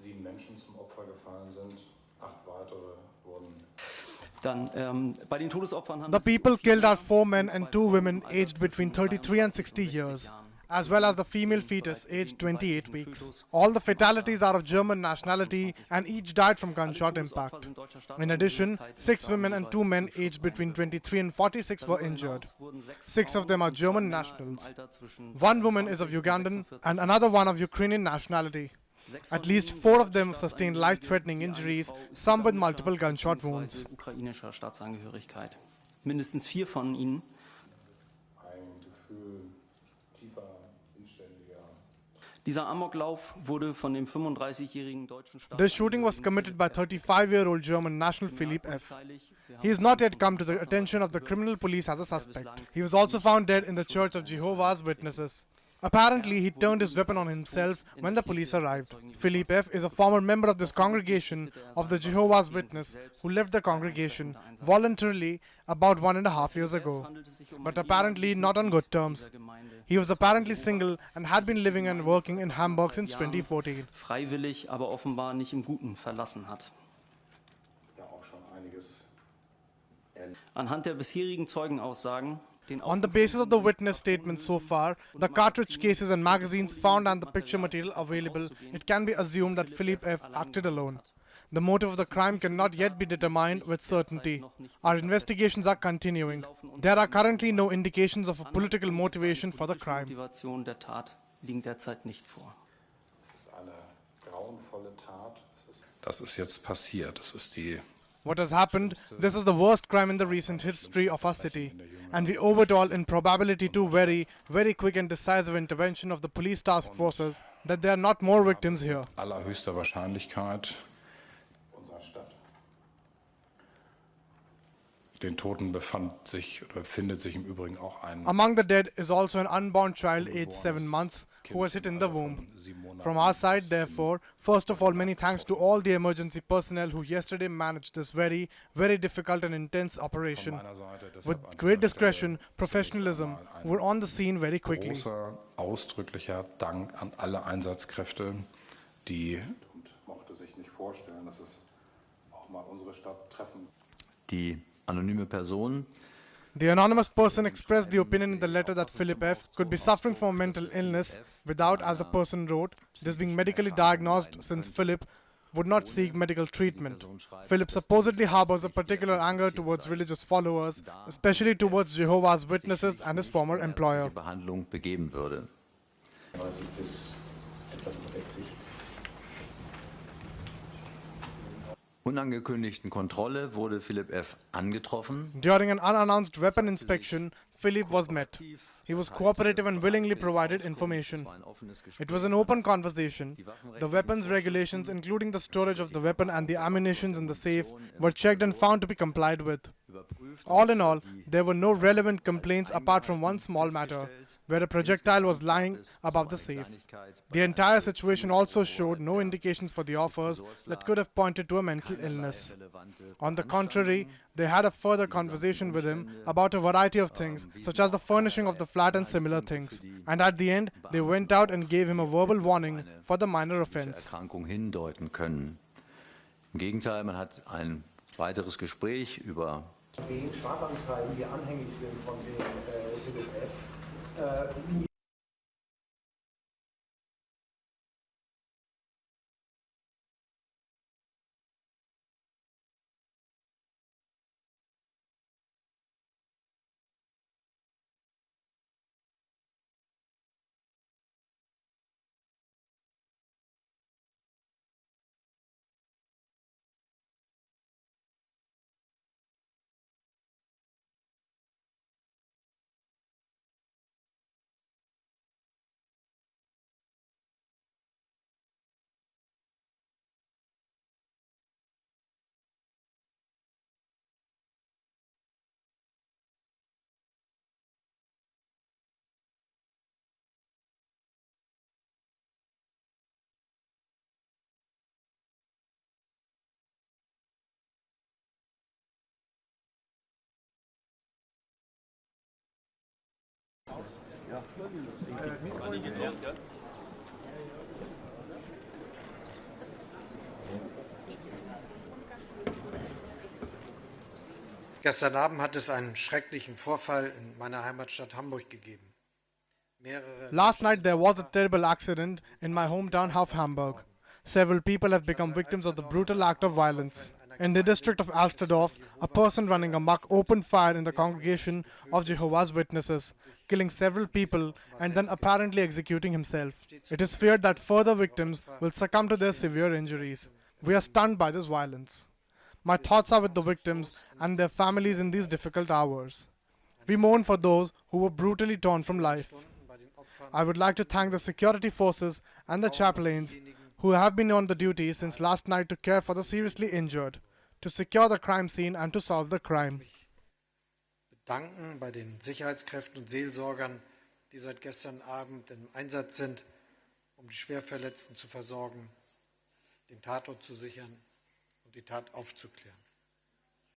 7 Menschen zum Opfer gefallen sind, 8 weitere wurden. The people killed are 4 men and 2 women aged between 33 and 60 years, as well as the female fetus aged 28 weeks. All the fatalities are of German nationality and each died from gunshot impact. In addition, 6 women and 2 men aged between 23 and 46 were injured. 6 of them are German nationals. 1 woman is of Ugandan and another one of Ukrainian nationality. At least 4 of them sustained life-threatening injuries, some with multiple gunshot wounds. Mindestens 4 von ihnen. Dieser Amoklauf wurde von dem 35-jährigen deutschen Staatsanwalt. This shooting was committed by 35-year-old German national Philipp F. He has not yet come to the attention of the criminal police as a suspect. He was also found dead in the Church of Jehovah's Witnesses. Apparently, he turned his weapon on himself when the police arrived. Philipp F. is a former member of this congregation of the Jehovah's Witnesses who left the congregation voluntarily about 1.5 years ago, but apparently not on good terms. He was apparently single and had been living and working in Hamburg since 2014. Freiwillig, aber offenbar nicht im Guten verlassen hat. Anhand der bisherigen Zeugenaussagen. On the basis of the witness statements so far, the cartridge cases and magazines found and the picture material available, it can be assumed that Philipp F. acted alone. The motive of the crime cannot yet be determined with certainty. Our investigations are continuing. There are currently no indications of a political motivation for the crime. Motivation der Tat liegt derzeit nicht vor. Das ist jetzt passiert. Das ist die What has happened, this is the worst crime in the recent history of our city, and we owe it all in probability to very, very quick and decisive intervention of the police task forces that there are not more victims here. Allerhöchster Wahrscheinlichkeit unserer Stadt. Den Toten befindet sich im Übrigen auch ein. Among the dead is also an unborn child aged 7 months who was hit in the womb. From our side, therefore, first of all, many thanks to all the emergency personnel who yesterday managed this very, very difficult and intense operation. With great discretion, professionalism, were on the scene very quickly. Großer, ausdrücklicher Dank an alle Einsatzkräfte, die mochte sich nicht vorstellen, dass es auch mal unsere Stadt treffen. Die anonyme Person. The anonymous person expressed the opinion in the letter that Philipp F. could be suffering from a mental illness without, as the person wrote, this being medically diagnosed, since Philipp would not seek medical treatment. Philipp supposedly harbors a particular anger towards religious followers, especially towards Jehovah's Witnesses and his former employer. Behandlung begeben würde. Unangekündigten Kontrolle wurde Philipp F. angetroffen. During an unannounced weapon inspection, Philipp was met. He was cooperative and willingly provided information. It was an open conversation. The weapons regulations, including the storage of the weapon and the ammunition in the safe, were checked and found to be complied with. All in all, there were no relevant complaints apart from one small matter, where a projectile was lying above the safe. The entire situation also showed no indications for the offers that could have pointed to a mental illness. On the contrary, they had a further conversation with him about a variety of things, such as the furnishing of the flat and similar things. And at the end, they went out and gave him a verbal warning for the minor offense. Erkrankung hindeuten können. Im Gegenteil, man hat ein weiteres Gespräch über den Strafanzeigen, die anhängig sind von dem Philipp F. Gestern Abend hat es einen schrecklichen Vorfall in meiner Heimatstadt Hamburg gegeben. Last night there was a terrible accident in my hometown of Hamburg. Several people have become victims of the brutal act of violence. In the district of Alsterdorf, a person running amok opened fire in the congregation of Jehovah's Witnesses, killing several people and then apparently executing himself. It is feared that further victims will succumb to their severe injuries. We are stunned by this violence. My thoughts are with the victims and their families in these difficult hours. We mourn for those who were brutally torn from life. I would like to thank the security forces and the chaplains who have been on the duty since last night to care for the seriously injured, to secure the crime scene and to solve the crime. Bedanken bei den Sicherheitskräften und Seelsorgern, die seit gestern Abend im Einsatz sind, um die Schwerverletzten zu versorgen, den Tatort zu sichern und die Tat aufzuklären.